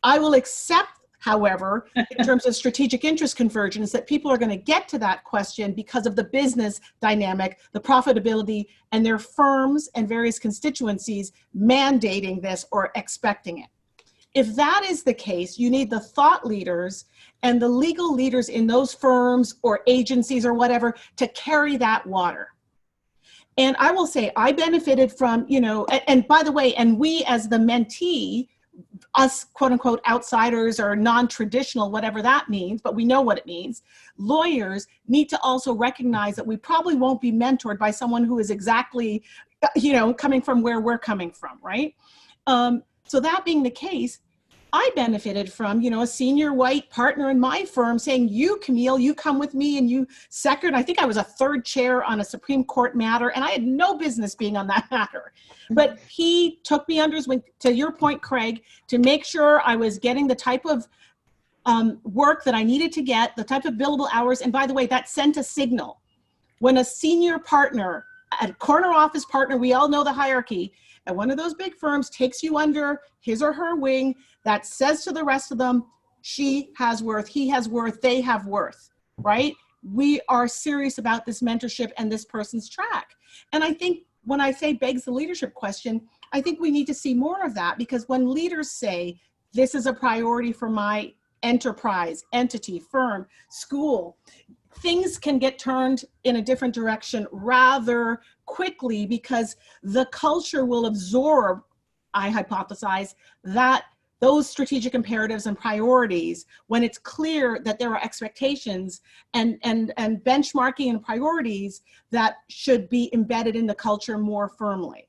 I will accept, however, in terms of strategic interest convergence, that people are going to get to that question because of the business dynamic, the profitability, and their firms and various constituencies mandating this or expecting it. If that is the case, you need the thought leaders and the legal leaders in those firms or agencies or whatever to carry that water. And I will say, I benefited from, and by the way, and we as the mentee, us quote unquote outsiders or non-traditional, whatever that means, but we know what it means. Lawyers need to also recognize that we probably won't be mentored by someone who is exactly, coming from where we're coming from, right? So that being the case, I benefited from, a senior white partner in my firm saying, you, Camille, you come with me, and you second, I think I was a third chair on a Supreme Court matter, and I had no business being on that matter. But he took me under his wing, to your point, Craig, to make sure I was getting the type of work that I needed to get, the type of billable hours. And by the way, that sent a signal. When a senior partner, a corner office partner, we all know the hierarchy, and one of those big firms takes you under his or her wing, that says to the rest of them, she has worth, he has worth, they have worth, right? We are serious about this mentorship and this person's track. And I think when I say begs the leadership question, I think we need to see more of that, because when leaders say, this is a priority for my enterprise, entity, firm, school, things can get turned in a different direction rather quickly because the culture will absorb, I hypothesize, that those strategic imperatives and priorities when it's clear that there are expectations and benchmarking and priorities that should be embedded in the culture more firmly.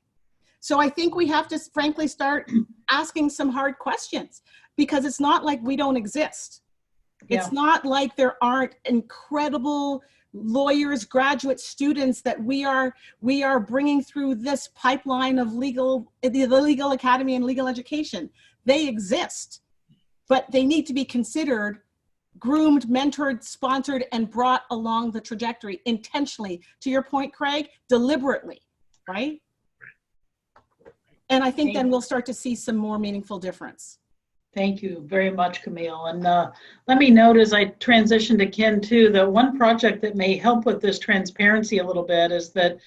So I think we have to frankly start asking some hard questions, because it's not like we don't exist. It's not like there aren't incredible lawyers, graduate students that we are bringing through this pipeline of the legal academy and legal education. They exist, but they need to be considered, groomed, mentored, sponsored, and brought along the trajectory intentionally. To your point, Craig, deliberately, right? And I think then we'll start to see some more meaningful difference. Thank you very much, Camille. And let me note as I transition to Ken too, that one project that may help with this transparency a little bit is that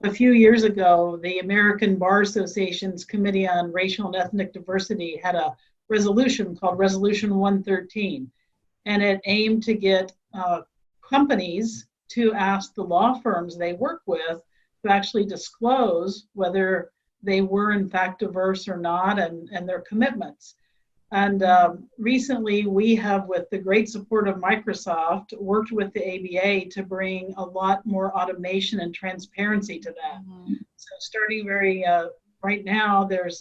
a few years ago, the American Bar Association's Committee on Racial and Ethnic Diversity had a resolution called Resolution 113, and it aimed to get companies to ask the law firms they work with to actually disclose whether they were in fact diverse or not, and their commitments. And recently we have, with the great support of Microsoft, worked with the ABA to bring a lot more automation and transparency to that. Mm-hmm. So starting right now, there's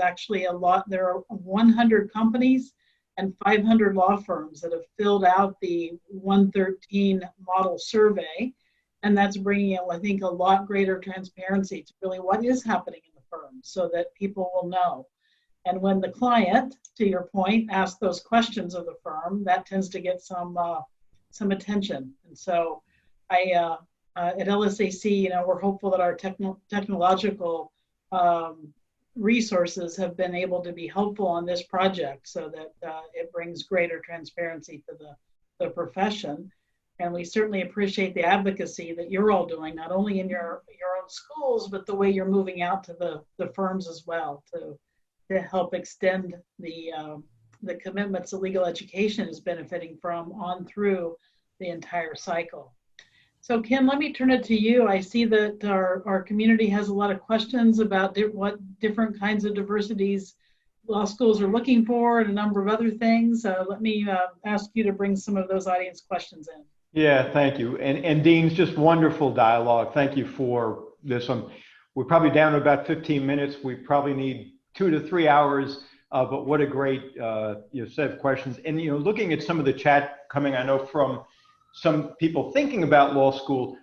actually there are 100 companies and 500 law firms that have filled out the 113 model survey. And that's bringing, I think, a lot greater transparency to really what is happening in the firm so that people will know. And when the client, to your point, asks those questions of the firm, that tends to get some attention. And so at LSAC, we're hopeful that our technological resources have been able to be helpful on this project so that it brings greater transparency to the profession. And we certainly appreciate the advocacy that you're all doing, not only in your own schools, but the way you're moving out to the firms as well to help extend the commitments that legal education is benefiting from on through the entire cycle. So Ken, let me turn it to you. I see that our community has a lot of questions about what different kinds of diversities law schools are looking for and a number of other things. Let me ask you to bring some of those audience questions in. Yeah, thank you. And Dean's just wonderful dialogue. Thank you for this. We're probably down to about 15 minutes. We probably need 2 to 3 hours, but what a great set of questions. And looking at some of the chat coming, I know from some people thinking about law school,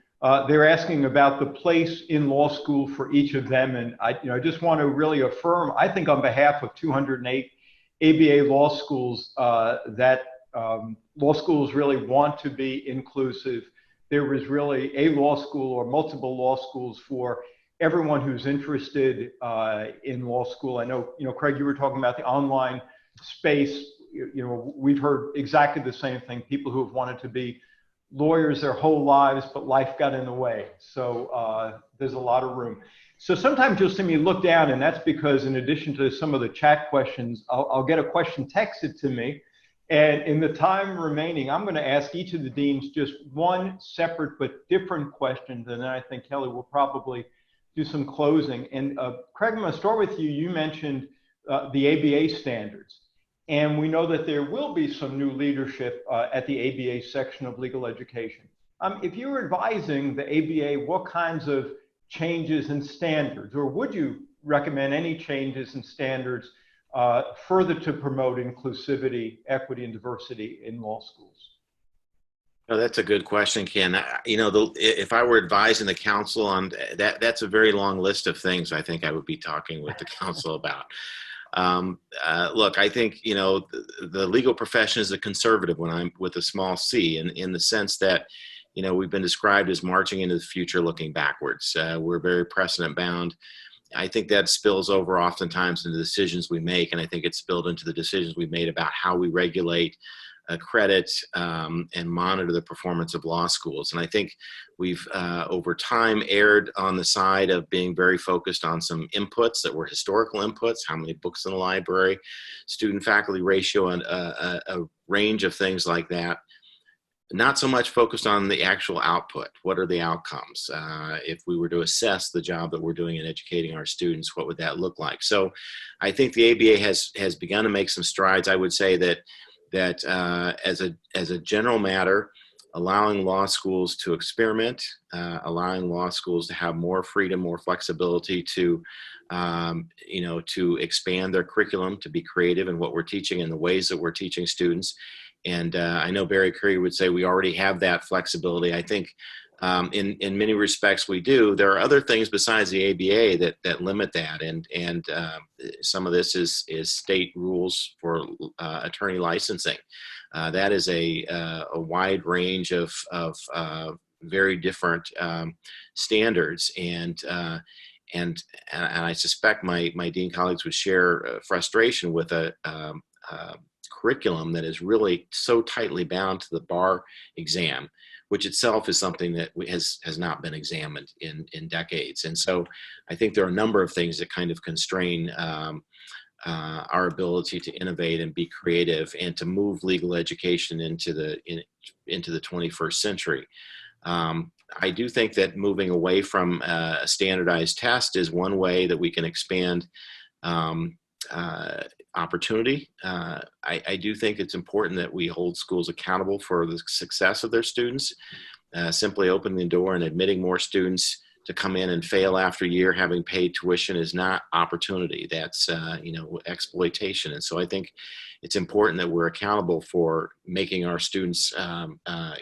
they're asking about the place in law school for each of them. And I just want to really affirm, I think on behalf of 208 ABA law schools, that law schools really want to be inclusive. There is really a law school or multiple law schools for everyone who's interested in law school. I know, Craig, you were talking about the online space. We've heard exactly the same thing. People who have wanted to be lawyers their whole lives, but life got in the way. So there's a lot of room. So sometimes you'll see me look down, and that's because in addition to some of the chat questions, I'll get a question texted to me. And in the time remaining, I'm going to ask each of the deans just one separate but different question. And then I think Kellye will probably do some closing. And Craig, I'm going to start with you. You mentioned the ABA standards. And we know that there will be some new leadership at the ABA section of legal education. If you were advising the ABA, what kinds of changes in standards, or would you recommend any changes in standards further to promote inclusivity, equity, and diversity in law schools? Oh, that's a good question, Ken. If I were advising the council on that, that's a very long list of things I think I would be talking with the council about. Look, I think, the legal profession is a conservative when I'm with a small c, in the sense that, we've been described as marching into the future looking backwards. We're very precedent bound. I think that spills over oftentimes into the decisions we make, and I think it's spilled into the decisions we made about how we regulate, credit, and monitor the performance of law schools. And I think we've, over time, erred on the side of being very focused on some inputs that were historical inputs, how many books in the library, student-faculty ratio, and a range of things like that. not so much focused on the actual output. What are the outcomes? If we were to assess the job that we're doing in educating our students, what would that look like? So I think the ABA has begun to make some strides. I would say that as a general matter, allowing law schools to experiment, allowing law schools to have more freedom, more flexibility to to expand their curriculum, to be creative in what we're teaching and the ways that we're teaching students. And I know Barry Curry would say we already have that flexibility. I think in many respects we do. There are other things besides the ABA that limit that, and some of this is state rules for attorney licensing. That is a wide range of very different standards, and I suspect my dean colleagues would share frustration with a curriculum that is really so tightly bound to the bar exam, which itself is something that has not been examined in decades. And so I think there are a number of things that kind of constrain our ability to innovate and be creative and to move legal education into the 21st century. I do think that moving away from a standardized test is one way that we can expand opportunity. I do think it's important that we hold schools accountable for the success of their students. Simply opening the door and admitting more students to come in and fail after a year having paid tuition is not opportunity. That's exploitation. And so I think it's important that we're accountable for making our students,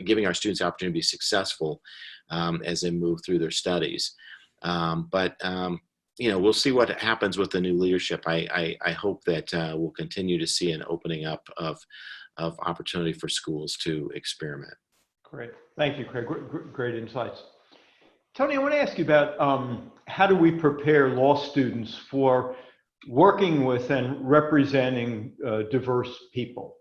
giving our students the opportunity to be successful as they move through their studies. We'll see what happens with the new leadership. I hope that we'll continue to see an opening up of opportunity for schools to experiment. Great. Thank you, Craig. Great insights. Tony, I want to ask you about how do we prepare law students for working with and representing diverse people?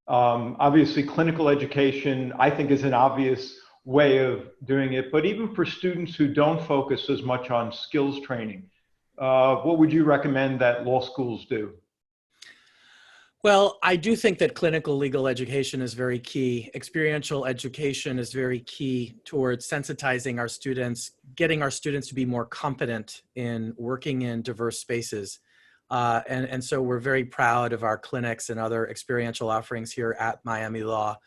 Obviously, clinical education, I think, is an obvious way of doing it, but even for students who don't focus as much on skills training, what would you recommend that law schools do? Well, I do think that clinical legal education is very key. Experiential education is very key towards sensitizing our students, getting our students to be more competent in working in diverse spaces. And so we're very proud of our clinics and other experiential offerings here at Miami Law.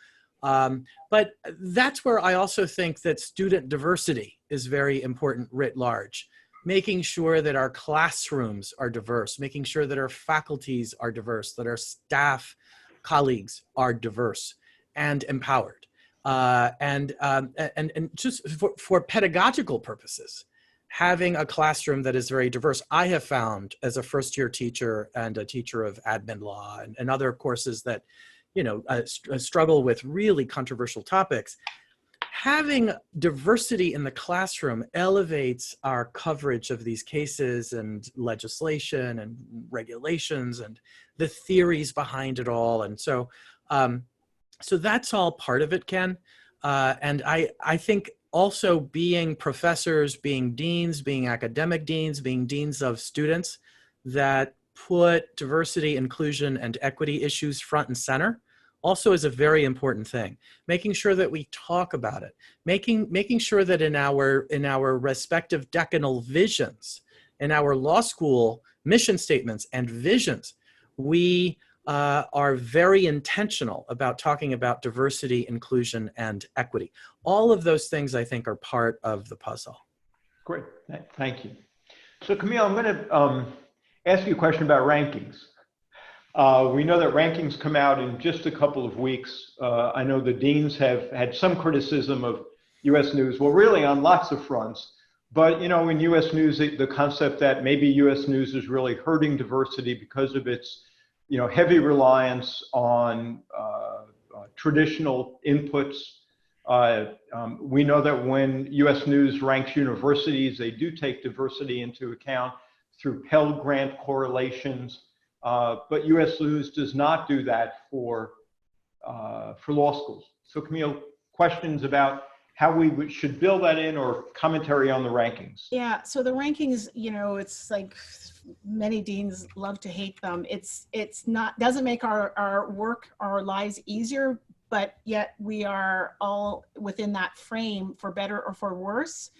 But that's where I also think that student diversity is very important writ large. Making sure that our classrooms are diverse, making sure that our faculties are diverse, that our staff colleagues are diverse and empowered. And just for pedagogical purposes, having a classroom that is very diverse, I have found as a first-year teacher and a teacher of admin law and other courses that, struggle with really controversial topics, having diversity in the classroom elevates our coverage of these cases and legislation and regulations and the theories behind it all. And so, so that's all part of it, Ken. And I think also being professors, being deans, being academic deans, being deans of students that put diversity, inclusion, and equity issues front and center also is a very important thing. Making sure that we talk about it, making sure that in our respective decanal visions, in our law school mission statements and visions, we are very intentional about talking about diversity, inclusion, and equity. All of those things, I think, are part of the puzzle. Great, thank you. So Camille, I'm going to ask you a question about rankings. We know that rankings come out in just a couple of weeks. I know the deans have had some criticism of U.S. News, well, really on lots of fronts. But, in U.S. News, the concept that maybe U.S. News is really hurting diversity because of its, heavy reliance on traditional inputs. We know that when U.S. News ranks universities, they do take diversity into account through Pell Grant correlations. But U.S. News does not do that for law schools. So Camille, questions about how we should build that in or commentary on the rankings? Yeah, so the rankings, it's like many deans love to hate them. It's not, doesn't make our work, our lives easier, but yet we are all within that frame for better or for worse.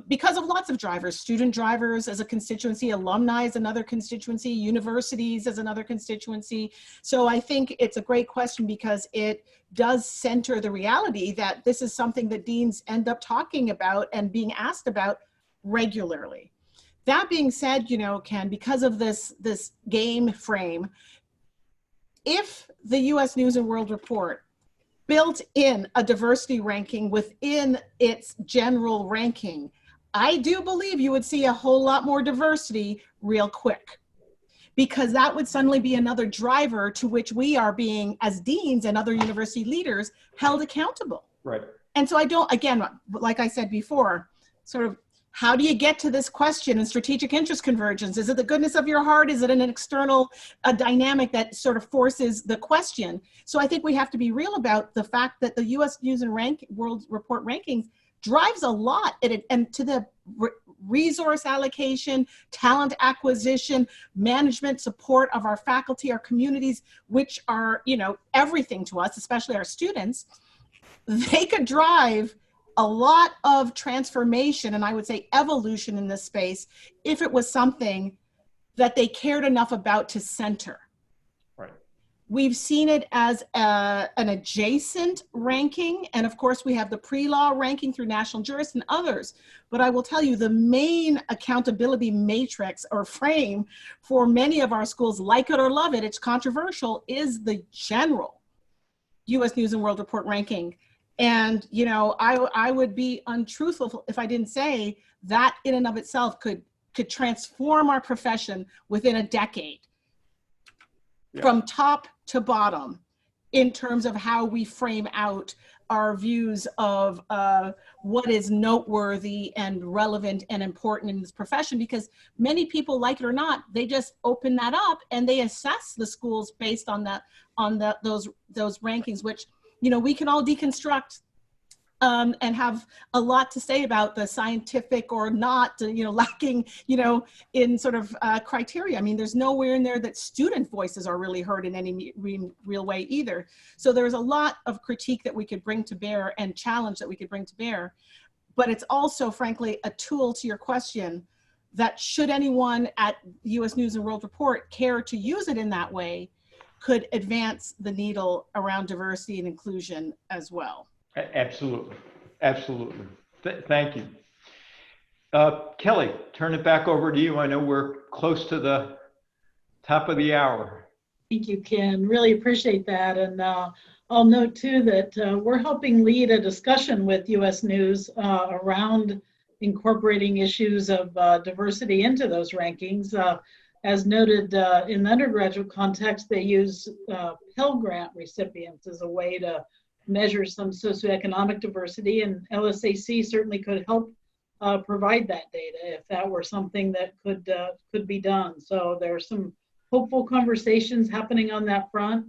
Because of lots of drivers, student drivers as a constituency, alumni as another constituency, universities as another constituency. So I think it's a great question because it does center the reality that this is something that deans end up talking about and being asked about regularly. That being said, you know, Ken, because of this game frame, if the US News and World Report built in a diversity ranking within its general ranking, I do believe you would see a whole lot more diversity real quick, because that would suddenly be another driver to which we are being, as deans and other university leaders, held accountable. Right. And so I don't, again, like I said before, sort of, how do you get to this question in strategic interest convergence? Is it the goodness of your heart? Is it an external dynamic that sort of forces the question? So I think we have to be real about the fact that the US News and World Report rankings drives a lot and to the resource allocation, talent acquisition, management support of our faculty, our communities, which are, you know, everything to us, especially our students. They could drive a lot of transformation, and I would say evolution in this space, if it was something that they cared enough about to center. Right. We've seen it as an adjacent ranking, and of course we have the pre-law ranking through National Jurist and others, but I will tell you the main accountability matrix or frame for many of our schools, like it or love it, it's controversial, is the general US News and World Report ranking. And, you know, I would be untruthful if I didn't say that in and of itself could transform our profession within a decade, from top to bottom, in terms of how we frame out our views of what is noteworthy and relevant and important in this profession. Because many people, like it or not, they just open that up and they assess the schools based on that, those rankings, which, you know, we can all deconstruct and have a lot to say about the scientific or not, you know, lacking, you know, in sort of criteria. I mean, there's nowhere in there that student voices are really heard in any real way either. So there's a lot of critique that we could bring to bear and challenge that we could bring to bear. But it's also, frankly, a tool to your question that should anyone at US News and World Report care to use it in that way, could advance the needle around diversity and inclusion as well. Absolutely. Absolutely. Thank you. Kellye, turn it back over to you. I know we're close to the top of the hour. Thank you, Ken. Really appreciate that. And I'll note too that we're helping lead a discussion with US News around incorporating issues of diversity into those rankings. As noted, in the undergraduate context, they use Pell Grant recipients as a way to measure some socioeconomic diversity, and LSAC certainly could help provide that data if that were something that could be done. So there's some hopeful conversations happening on that front.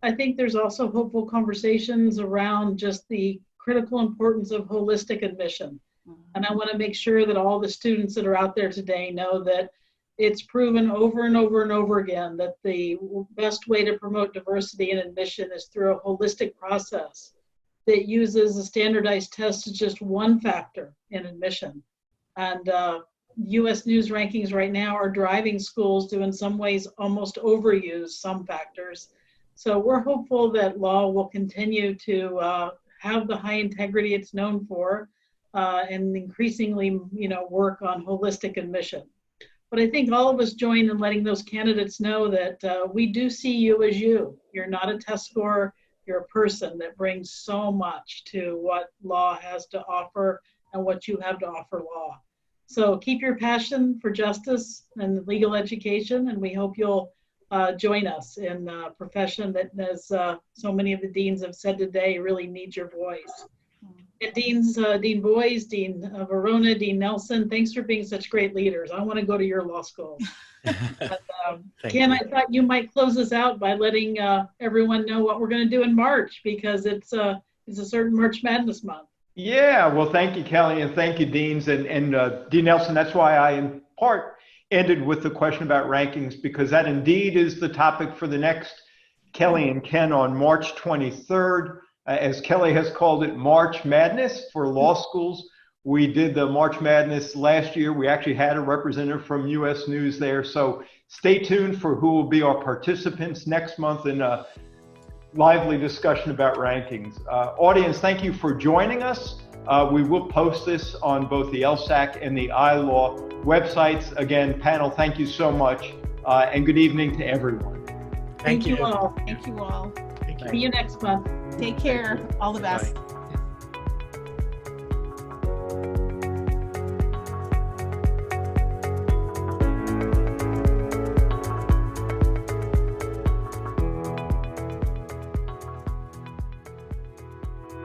I think there's also hopeful conversations around just the critical importance of holistic admission. And I want to make sure that all the students that are out there today know that it's proven over and over and over again that the best way to promote diversity in admission is through a holistic process that uses a standardized test as just one factor in admission. And US News rankings right now are driving schools to, in some ways, almost overuse some factors. So we're hopeful that law will continue to have the high integrity it's known for and increasingly, you know, work on holistic admission. But I think all of us join in letting those candidates know that we do see you as you. You're not a test scorer, you're a person that brings so much to what law has to offer and what you have to offer law. So keep your passion for justice and legal education, and we hope you'll join us in a profession that, as so many of the deans have said today, really needs your voice. And Deans, Dean Boyes, Dean Varona, Dean Nelson, thanks for being such great leaders. I want to go to your law school. But, Ken, I thought you might close us out by letting everyone know what we're going to do in March, because it's a certain March Madness month. Yeah, well, thank you, Kellye, and thank you, Deans. And Dean Nelson, that's why I, in part, ended with the question about rankings, because that indeed is the topic for the next Kellye and Ken on March 23rd. As Kellye has called it, March Madness for law schools. We did the March Madness last year. We actually had a representative from U.S. News there. So stay tuned for who will be our participants next month in a lively discussion about rankings. Audience, thank you for joining us. We will post this on both the LSAC and the iLaw websites. Again, panel, thank you so much, and good evening to everyone. Thank you all. Thank you all. See you next month. Take care. All the best. Bye.